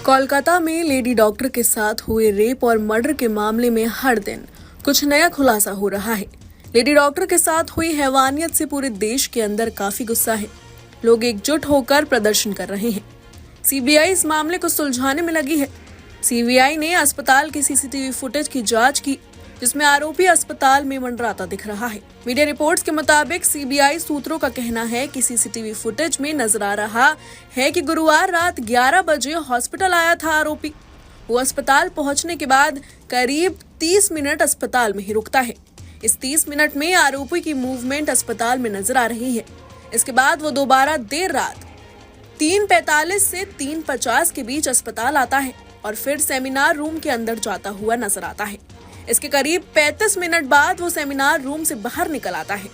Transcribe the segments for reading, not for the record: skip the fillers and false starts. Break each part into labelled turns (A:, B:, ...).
A: कोलकाता में lady doctor के साथ हुए रेप और मर्डर के मामले में हर दिन कुछ नया खुलासा हो रहा है। लेडी डॉक्टर के साथ हुई हैवानियत से पूरे देश के अंदर काफी गुस्सा है। लोग एकजुट होकर प्रदर्शन कर रहे हैं। सीबीआई इस मामले को सुलझाने में लगी है। सीबीआई ने अस्पताल की सीसीटीवी फुटेज की जांच की, जिसमें आरोपी अस्पताल में मंडराता दिख रहा है। मीडिया रिपोर्ट्स के मुताबिक सीबीआई सूत्रों का कहना है कि सीसीटीवी फुटेज में नजर आ रहा है कि गुरुवार रात 11 बजे हॉस्पिटल आया था आरोपी। वो अस्पताल पहुंचने के बाद करीब 30 मिनट अस्पताल में ही रुकता है। इस 30 मिनट में आरोपी की मूवमेंट अस्पताल में नजर आ रही है। इसके बाद वो दोबारा देर रात 3:45 से 3:50 के बीच अस्पताल आता है और फिर सेमिनार रूम के अंदर जाता हुआ नजर आता है। इसके करीब 35 मिनट बाद वो सेमिनार रूम से बाहर निकल आता है।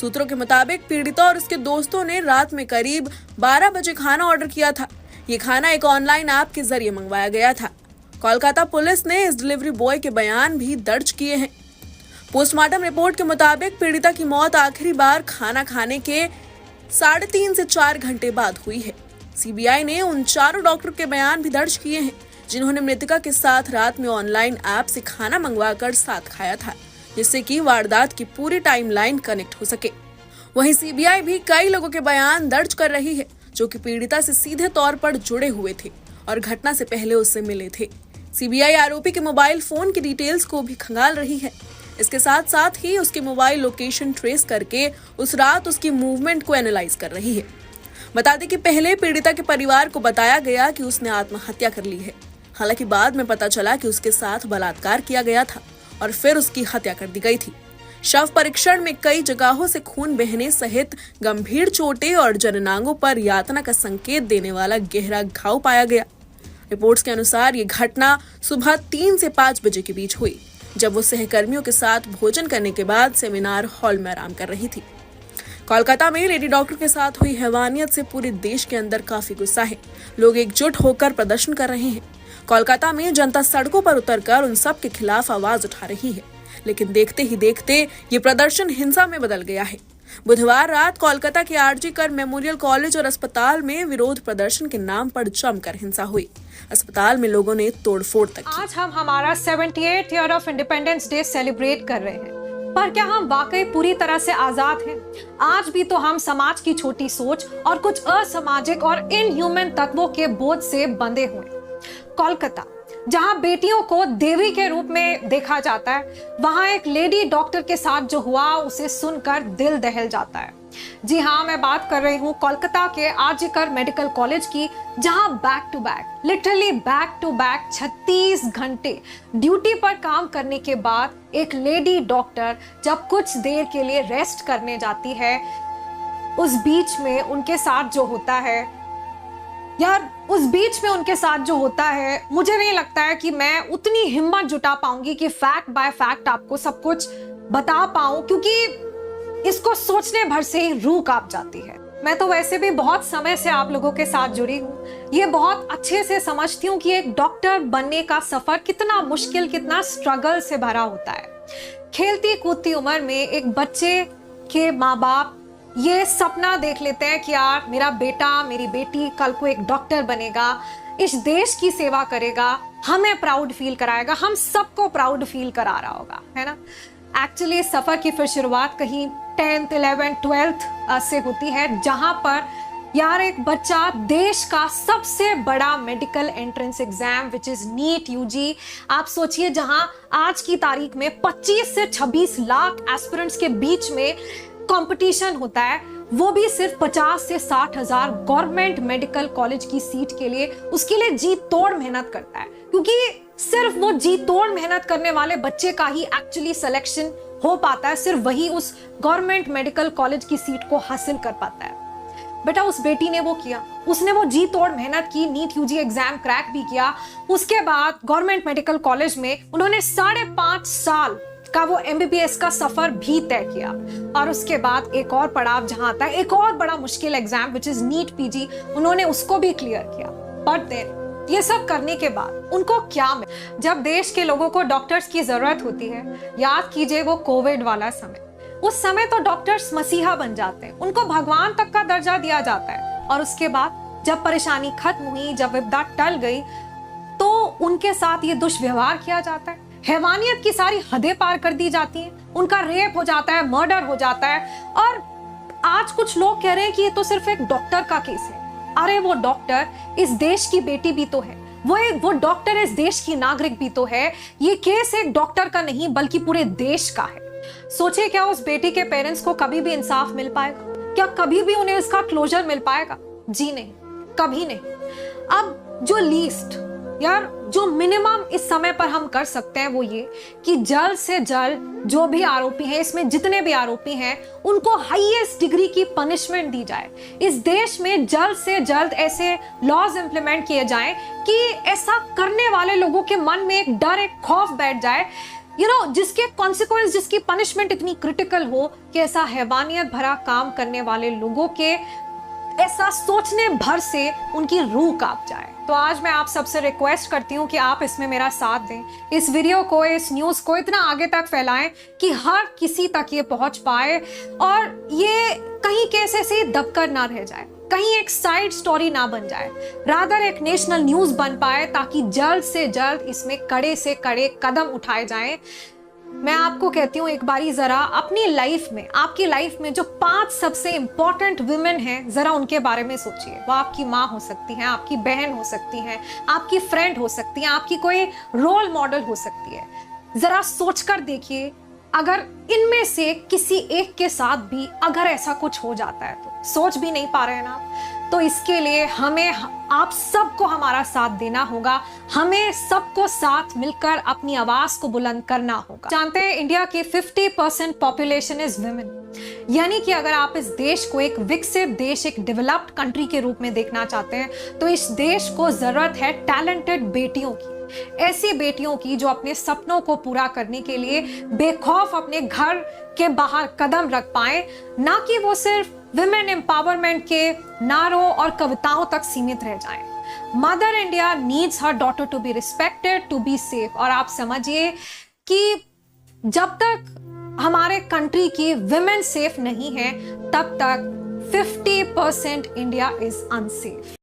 A: सूत्रों के मुताबिक पीड़िता और उसके दोस्तों ने रात में करीब 12 बजे खाना ऑर्डर किया था। ये खाना एक ऑनलाइन ऐप के जरिए मंगवाया गया था। कोलकाता पुलिस ने इस डिलीवरी बॉय के बयान भी दर्ज किए हैं। पोस्टमार्टम रिपोर्ट के मुताबिक पीड़िता की मौत आखिरी बार खाना खाने के 3.5 से 4 घंटे बाद हुई है। सीबीआई ने उन चारों डॉक्टर के बयान भी दर्ज किए हैं जिन्होंने मृतका के साथ रात में ऑनलाइन ऐप से खाना मंगवाकर साथ खाया था, जिससे कि वारदात की पूरी टाइमलाइन कनेक्ट हो सके। वहीं सीबीआई भी कई लोगों के बयान दर्ज कर रही है जो कि पीड़िता से सीधे तौर पर जुड़े हुए थे और घटना से पहले उससे मिले थे। सीबीआई आरोपी के मोबाइल फोन की डिटेल्स को भी खंगाल रही है। इसके साथ साथ ही उसकी मोबाइल लोकेशन ट्रेस करके उस रात उसकी मूवमेंट को एनालाइज कर रही है। बता दें कि पहले पीड़िता के परिवार को बताया गया कि उसने आत्महत्या कर ली है। हालांकि बाद में पता चला कि उसके साथ बलात्कार किया गया था और फिर उसकी हत्या कर दी गई थी। शव परीक्षण में कई जगहों से खून बहने सहित गंभीर चोटें और जननांगों पर यातना का संकेत देने वाला गहरा घाव पाया गया। रिपोर्ट्स के अनुसार ये घटना सुबह 3 से 5 बजे के बीच हुई, जब वो सहकर्मियों के साथ भोजन करने के बाद सेमिनार हॉल में आराम कर रही थी। कोलकाता में लेडी डॉक्टर के साथ हुई हैवानियत से पूरे देश के अंदर काफी गुस्सा है। लोग एकजुट होकर प्रदर्शन कर रहे हैं। कोलकाता में जनता सड़कों पर उतरकर उन सब के खिलाफ आवाज उठा रही है, लेकिन देखते ही देखते ये प्रदर्शन हिंसा में बदल गया है। बुधवार रात कोलकाता के आरजी कर मेमोरियल कॉलेज और अस्पताल में विरोध प्रदर्शन के नाम पर जमकर हिंसा हुई। अस्पताल में लोगों ने तोड़फोड़ तक की।
B: आज हम हमारा 78th year of independence day celebrate कर रहे हैं, पर क्या हम वाकई पूरी तरह से आजाद हैं? आज भी तो हम समाज की छोटी सोच और कुछ असामाजिक और इनह्यूमन तत्वों के बोझ से बंधे हुए। कोलकाता, जहां बेटियों को देवी के रूप में देखा जाता है, वहां एक लेडी डॉक्टर के साथ जो हुआ उसे सुनकर दिल दहल जाता है। जी हाँ, मैं बात कर रही हूँ कोलकाता के आरजी कर मेडिकल कॉलेज की, जहां back to back, literally back to back 36 घंटे ड्यूटी पर काम करने के बाद एक लेडी डॉक्टर जब कुछ देर के लिए रेस्ट करने जाती है, उस बीच में उनके साथ जो होता है मुझे नहीं लगता है कि मैं उतनी हिम्मत जुटा पाऊंगी कि फैक्ट बाय फैक्ट आपको सब कुछ बता पाऊं, क्योंकि इसको सोचने भर से ही रूह कांप जाती है। मैं तो वैसे भी बहुत समय से आप लोगों के साथ जुड़ी हूँ। ये बहुत अच्छे से समझती हूँ कि एक डॉक्टर बनने का सफर कितना मुश्किल, कितना स्ट्रगल से भरा होता है। खेलती कूदती उम्र में एक बच्चे के माँ बाप ये सपना देख लेते हैं कि यार मेरा बेटा, मेरी बेटी कल को एक डॉक्टर बनेगा, इस देश की सेवा करेगा, हमें प्राउड फील कराएगा, हम सबको प्राउड फील करा रहा होगा, है ना। एक्चुअली सफर की फिर शुरुआत कहीं 10th, 11th, 12th से होती है, जहां पर यार एक बच्चा देश का सबसे बड़ा medical entrance exam which is NEET UG, आप सोचिए, जहां आज की तारीख में 25 से 26 लाख एस्पिरेंट्स के बीच में कंपटीशन होता है, वो भी सिर्फ 50 से 60 हजार गवर्नमेंट मेडिकल कॉलेज की सीट के लिए, उसके लिए जी तोड़ मेहनत करता है, क्योंकि सिर्फ वो जी तोड़ मेहनत करने वाले बच्चे का ही एक्चुअली सिलेक्शन हो पाता है, सिर्फ वही उस गवर्नमेंट मेडिकल कॉलेज की सीट को हासिल कर पाता है। बेटा उस बेटी ने वो किया, उसने वो जी तोड़ मेहनत की, नीट यूजी एग्जाम क्रैक भी किया। उसके बाद गवर्नमेंट मेडिकल कॉलेज में उन्होंने 5.5 साल का वो एमबीबीएस का सफर भी तय किया, और उसके बाद एक और पड़ाव जहां आता है, एक और बड़ा मुश्किल exam which is NEET PG, उन्होंने उसको भी क्लियर किया। बट देन ये सब करने के बाद उनको क्या मिला? जब देश के लोगों को डॉक्टर्स की जरूरत होती है, याद कीजिए वो कोविड वाला समय, उस समय तो डॉक्टर्स मसीहा बन जाते हैं, उनको भगवान तक का दर्जा दिया जाता है, और उसके बाद जब परेशानी खत्म हुई, जब विपदा टल गई, तो उनके साथ ये दुष्व्यवहार किया जाता है, हैवानियत की सारी हदें पार कर दी जाती हैं, उनका रेप हो जाता है, मर्डर हो जाता है। और आज कुछ लोग कह रहे हैं कि ये तो सिर्फ एक डॉक्टर का केस है। अरे वो डॉक्टर इस देश की बेटी भी तो है, वो डॉक्टर इस देश की नागरिक भी तो है। ये केस एक डॉक्टर का नहीं बल्कि पूरे देश का है। सोचिए, क्या उस बेटी के पेरेंट्स को कभी भी इंसाफ मिल पाएगा? क्या कभी भी उन्हें इसका क्लोजर मिल पाएगा? जी नहीं, कभी नहीं। अब जो लीस्ट यार, जो मिनिमम इस समय पर हम कर सकते हैं वो ये कि जल्द से जल्द जो भी आरोपी हैं, इसमें जितने भी आरोपी हैं, उनको हाईएस्ट डिग्री की पनिशमेंट दी जाए। इस देश में जल्द से जल्द ऐसे लॉज इंप्लीमेंट किए जाएं कि ऐसा करने वाले लोगों के मन में एक डर, एक खौफ बैठ जाए, जिसके कॉन्सिक्वेंस, जिसकी पनिशमेंट इतनी क्रिटिकल हो कि ऐसा हैवानियत भरा काम करने वाले लोगों के ऐसा सोचने भर से उनकी रूह कांप जाए। तो आज मैं आप सबसे रिक्वेस्ट करती हूँ कि आप इसमें मेरा साथ दें, इस वीडियो को, इस न्यूज़ को इतना आगे तक फैलाएं कि हर किसी तक ये पहुंच पाए और ये कहीं कैसे से दबकर ना रह जाए, कहीं एक साइड स्टोरी ना बन जाए, रादर एक नेशनल न्यूज़ बन पाए, ताकि जल्द से जल्द इसमें कड़े से कड़े कदम उठाए जाएं। मैं आपको कहती हूँ, एक बारी जरा अपनी लाइफ में, आपकी लाइफ में जो 5 सबसे इंपॉर्टेंट वुमेन हैं, जरा उनके बारे में सोचिए। वो आपकी माँ हो सकती हैं, आपकी बहन हो सकती हैं, आपकी फ्रेंड हो सकती हैं, आपकी कोई रोल मॉडल हो सकती है। जरा सोचकर देखिए, अगर इनमें से किसी एक के साथ भी अगर ऐसा कुछ हो जाता है, तो सोच भी नहीं पा रहे हैं ना, तो इसके लिए हमें आप सबको हमारा साथ देना होगा। हमें सबको साथ मिलकर अपनी आवाज को बुलंद करना होगा। जानते हैं, इंडिया की 50% पॉपुलेशन इज वुमेन। यानी कि अगर आप इस देश को एक विकसित देश, एक डेवलप्ड कंट्री के रूप में देखना चाहते हैं, तो इस देश को जरूरत है टैलेंटेड बेटियों की, ऐसी बेटियों की जो अपने सपनों को पूरा करने के लिए बेखौफ अपने घर के बाहर कदम रख पाए, ना कि वो सिर्फ विमेन एम्पावरमेंट के नारों और कविताओं तक सीमित रह जाएं। मदर इंडिया नीड्स हर daughter to be respected, to be safe. और आप समझिए कि जब तक हमारे कंट्री की विमेन सेफ नहीं है, तब तक 50% इंडिया इज अनसेफ।